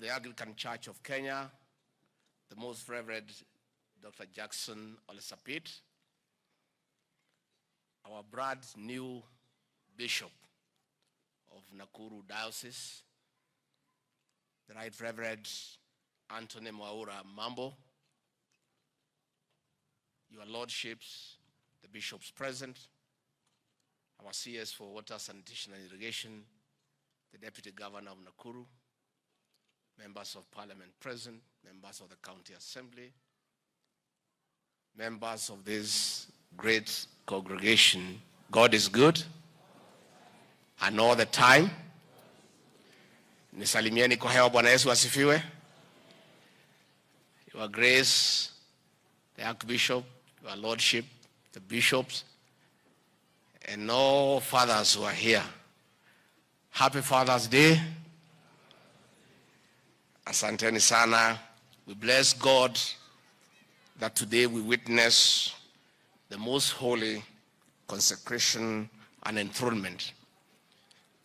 the Anglican Church of Kenya, the Most Reverend Dr. Jackson Olesapit, our brand new Bishop of Nakuru Diocese, the Right Reverend Anthony Mwaura Mambo, your Lordships, the Bishops present, our CS for Water, Sanitation and Irrigation, the Deputy Governor of Nakuru, members of Parliament present, members of the County Assembly, members of this great congregation. God is good, and all the time. Nisalimieni kwa hewa. Bwana Yesu asifiwe. Your Grace, the Archbishop, your Lordship, the Bishops, and all fathers who are here. Happy Father's Day. Asanteni sana. We bless God that today we witness the most holy consecration and enthronement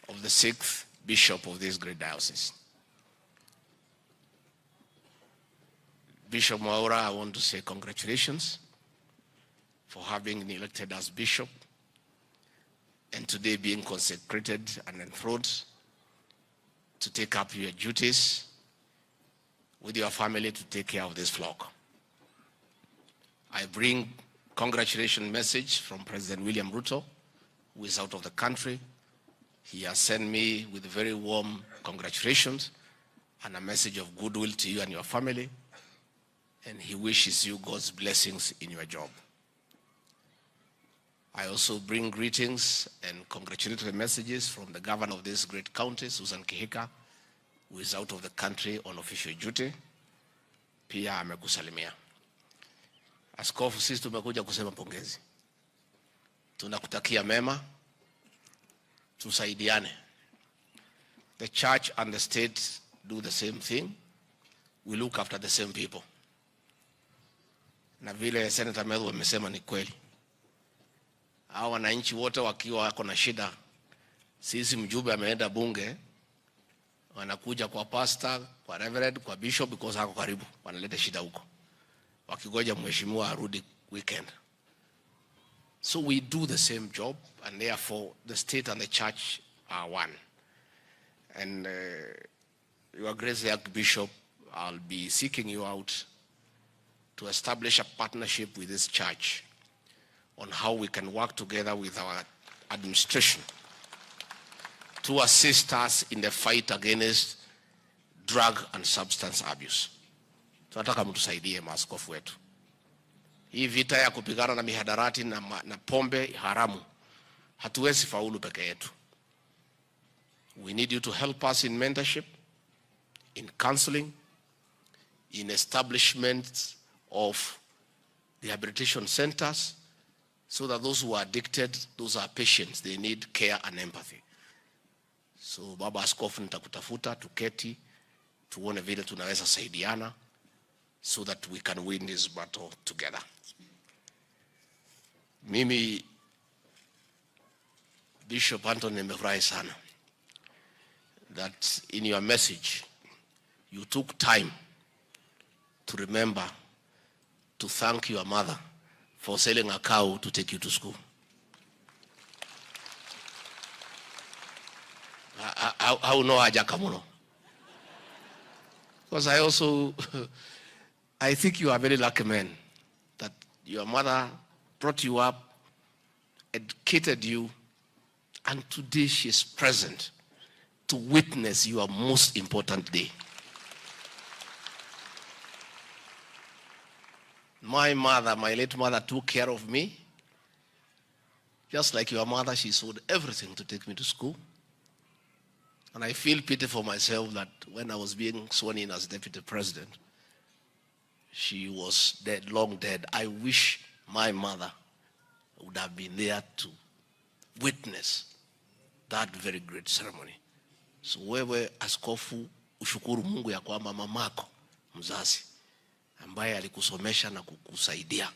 of the 6th Bishop of this great diocese. Bishop Mwaura, I want to say congratulations for having been elected as Bishop and today being consecrated and enthroned to take up your duties with your family to take care of this flock. I bring congratulations message from President William Ruto, who is out of the country. He has sent me with very warm congratulations and a message of goodwill to you and your family, and he wishes you God's blessings in your job. I also bring greetings and congratulatory messages from the governor of this great county, Susan Kihika, who is out of the country on official duty. Pia amekusalimia. Askofu, sisi tumekuja kusema pongezi. Tunakutakia mema. Tusaidiane. The church and the state do the same thing. We look after the same people. Na vile Senator Meru amesema ni kweli. Hao wananchi wote wakiwa wako na shida, sisi mjumbe ameenda bunge, wanakuja kwa pastor, kwa reverend, kwa bishop because hako karibu, wanaleta shida huko. Wakigoja mheshimiwa arudi weekend. So we do the same job, and therefore the state and the church are one. And Your Grace the Archbishop, I'll be seeking you out to establish a partnership with this church on how we can work together with our administration to assist us in the fight against drug and substance abuse. Tunataka mtusaidie maaskofu wetu. Hii vita ya kupigana na mihadarati na pombe haramu hatuwezi faulu peke yetu. We need you to help us in mentorship, in counseling, in establishment of rehabilitation centers, so that those who are addicted, those are patients, they need care and empathy. So Baba Askofu, nitakutafuta tuketi tuone vile tunaweza saidiana so that we can win this battle together. Mimi Bishop Anthony nimefurahi sana that in your message you took time to remember to thank your mother for selling a cow to take you to school. How no haja kamuno? Because I think you are a very lucky man that your mother brought you up, educated you, and today she is present to witness your most important day. My mother, my late mother, took care of me. Just like your mother, she sold everything to take me to school. And I feel pity for myself that when I was being sworn in as deputy president, she was dead, long dead. I wish my mother would have been there to witness that very great ceremony. So wewe askofu, ushukuru Mungu ya kwamba mamako mzazi ambaye alikusomesha na kukusaidia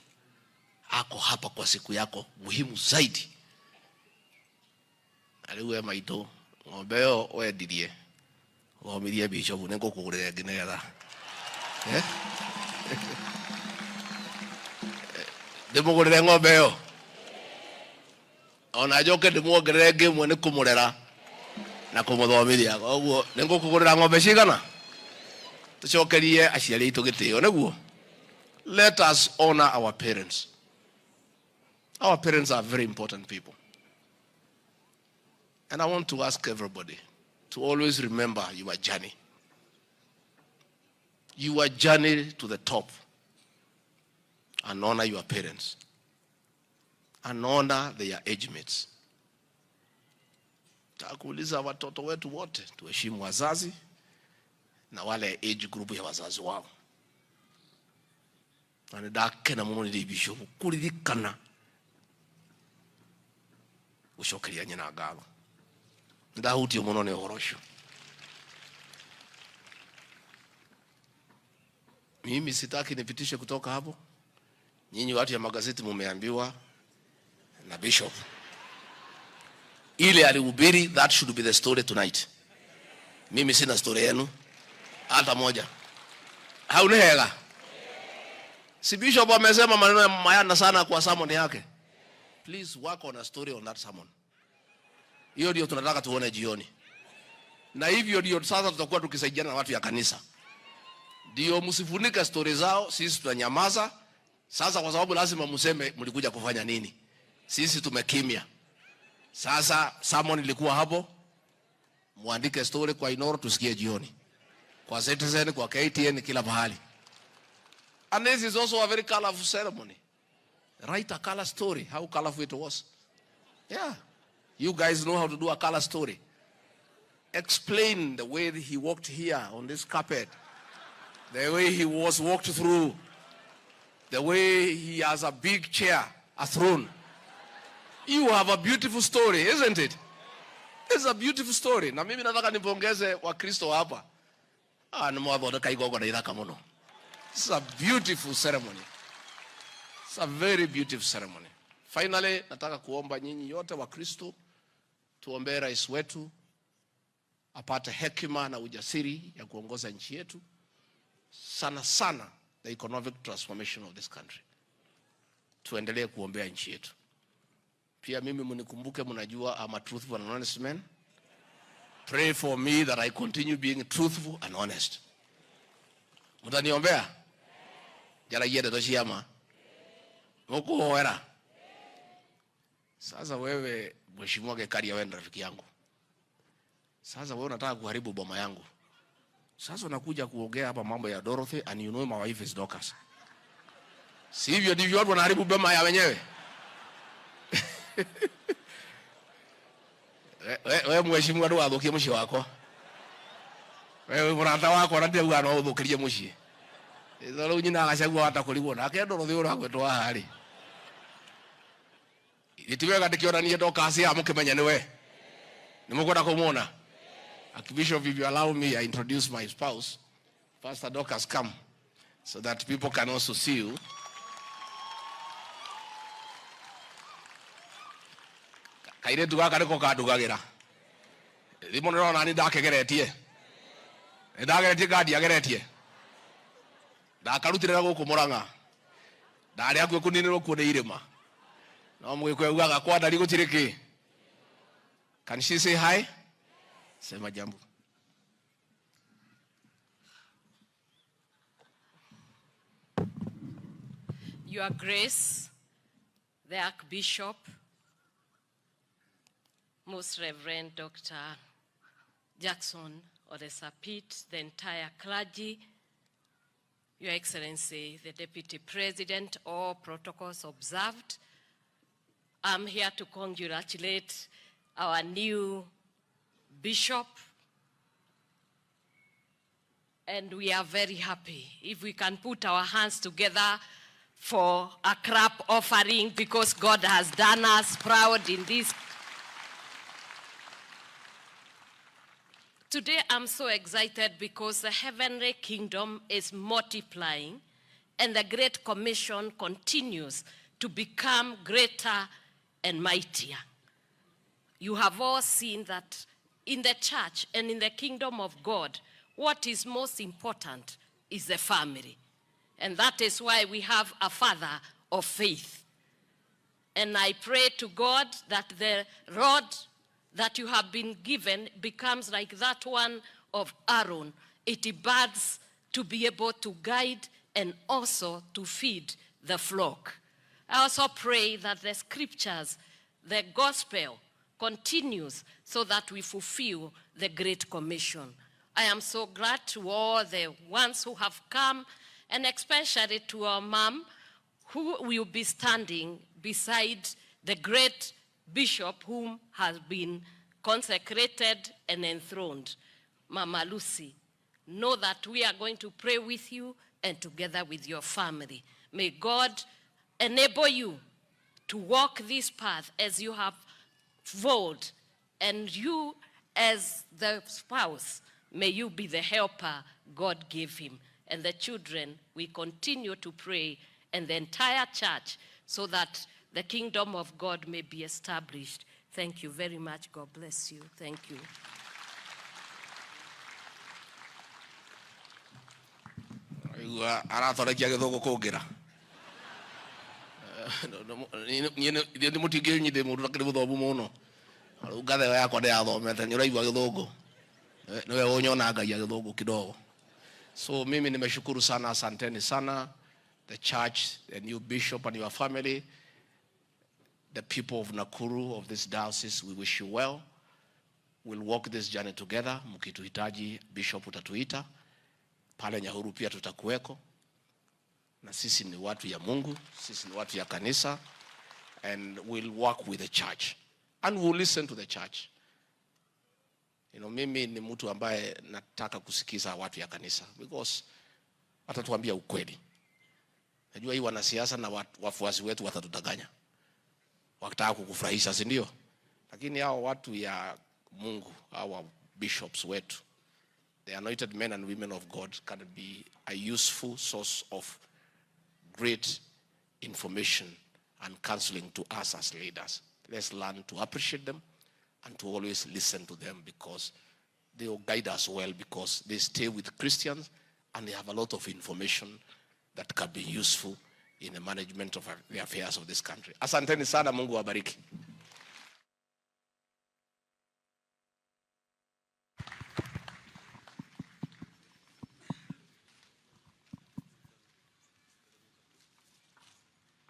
ako hapa kwa siku yako muhimu zaidi. Aliwe maito ngobeo oedirie Omirie bishop nengo kugurira nginega. Ndimugurire ng'ombe yo. Ona njoke ndimwongerere ngimwe ni kumurera na kumuthomithia. Koguo nengo kugurira ng'ombe cigana. Tucokerie aciari itu gitio niguo. Let us honor our parents. Our parents are very important people. And I want to ask everybody to always remember your journey. Your journey to the top. And honor your parents. And honor their age mates. Takuuliza watoto wetu wote tuheshimu wazazi na wale age group ya wazazi wao. Na ndakena muno ni bishop kuririkana ucokeria nyina ngalo. Ndahutio muno ni uhorosho. Mimi sitaki nipitishe kutoka hapo. Nyinyi watu ya magazeti mumeambiwa na bishop ile alihubiri, that should be the story tonight. Mimi sina story yenu hata moja. Haunehega. Si bishop amesema maneno mayana sana kwa sermon yake. Please work on a story on that sermon. Hiyo ndio tunataka tuone jioni. Na hivyo ndio sasa tutakuwa tukisaidiana na watu ya kanisa. Ndio msifunike story zao, sisi tutanyamaza. Sasa kwa sababu lazima mseme mlikuja kufanya nini. Sisi tumekimya. Sasa sermon ilikuwa hapo. Muandike story kwa Inoro tusikie jioni. Kwa Citizen, kwa KTN, kila mahali. And this is also a very colorful ceremony. Write a color story, how colorful it was. Yeah. You guys know how to do a color story. Explain the way he walked here on this carpet. The way he was walked through. The way he has a big chair, a throne. You have a beautiful story, isn't it? It's a beautiful story. Na mimi nataka nipongeze wa Kristo hapa. It's a beautiful ceremony. It's a very beautiful ceremony. Finally, nataka kuomba nyinyi yote wa Kristo tuombee rais wetu apate hekima na ujasiri ya kuongoza nchi yetu. Sana sana the economic transformation of this country. Tuendelee kuombea nchi yetu. Pia mimi mnikumbuke, mnajua I'm a truthful and honest man. Pray for me that I continue being truthful and honest. Mtaniombea? Jara yede toshiama. Mukuhoera. Sasa wewe mheshimiwa Gekaria, wewe rafiki yangu. Sasa wewe unataka kuharibu boma yangu. Sasa unakuja kuongea hapa mambo ya Dorothy and you know my wife is Dorcas. Si hivyo ndivyo watu wanaharibu boma ya wenyewe. Wewe mheshimiwa ndo athukie muci wako. Wewe murata wako ndio ugano uthukirie muci. Izo ru nyina agacagua watakurigwo nake Dorothy uragwetwo hari. Itiwega ndikionanie Dorcas ya mukimenya niwe. Nimukwenda kumuona. Archbishop, if you allow me, I introduce my spouse. Pastor Dorcas, come, so that people can also see you. Kaire tuga kare ko kadugagira. Limo no nani ndakegeretie. Ndageretie gadi ageretie. Ndakarutira guku Muranga. Ndari akwe kuniniro kuone irima. No mwikwe ugaga kwa ndari gutiriki. Can she say hi? Sema jambo. Your Grace, the Archbishop, Most Reverend Dr. Jackson Oresapit, the entire clergy, Your Excellency, the Deputy President, all protocols observed. I'm here to congratulate our new Bishop, and we are very happy if we can put our hands together for a clap offering, because God has done us proud in this. Today I'm so excited because the heavenly kingdom is multiplying and the Great Commission continues to become greater and mightier. You have all seen that in the church and in the kingdom of God, what is most important is the family. And that is why we have a father of faith. And I pray to God that the rod that you have been given becomes like that one of Aaron. It buds to be able to guide and also to feed the flock. I also pray that the scriptures, the gospel, continues so that we fulfill the Great Commission. I am so glad to all the ones who have come, and especially to our mom, who will be standing beside the great bishop whom has been consecrated and enthroned, Mama Lucy. Know that we are going to pray with you and together with your family. May God enable you to walk this path as you have vowed, and you as the spouse, may you be the helper God gave him. And the children, we continue to pray, and the entire church, so that the kingdom of God may be established. Thank you very much. God bless you. Thank you. Aratharagia githogo kungira ni mutingirnyithe mundu akiri muthomu muno ngathe yakwa ndiathomete ni uraigua githogo niwe unyonangagia githogo kidogo. So mimi nimeshukuru sana, asanteni sana, the church, the new bishop and your family, the people of Nakuru, of this diocese. We wish you well. We'll walk this journey together. Mkituhitaji bishop utatuita, pale Nyahuru pia tutakuweko, na sisi ni watu ya Mungu, sisi ni watu ya kanisa, and we'll work with the church and we'll listen to the church. You know, mimi ni mtu ambaye nataka kusikiza watu ya kanisa, because watatuambia ukweli. Najua hii wanasiasa na wafuasi wetu watatudanganya, wakitaka kukufurahisha, si ndio? Lakini hao watu ya Mungu, our bishops wetu, the anointed men and women of God, can be a useful source of great information and counseling to us as leaders. Let's learn to appreciate them and to always listen to them, because they will guide us well, because they stay with Christians and they have a lot of information that can be useful in the management of the affairs of this country. Asanteni sana, Mungu wabariki.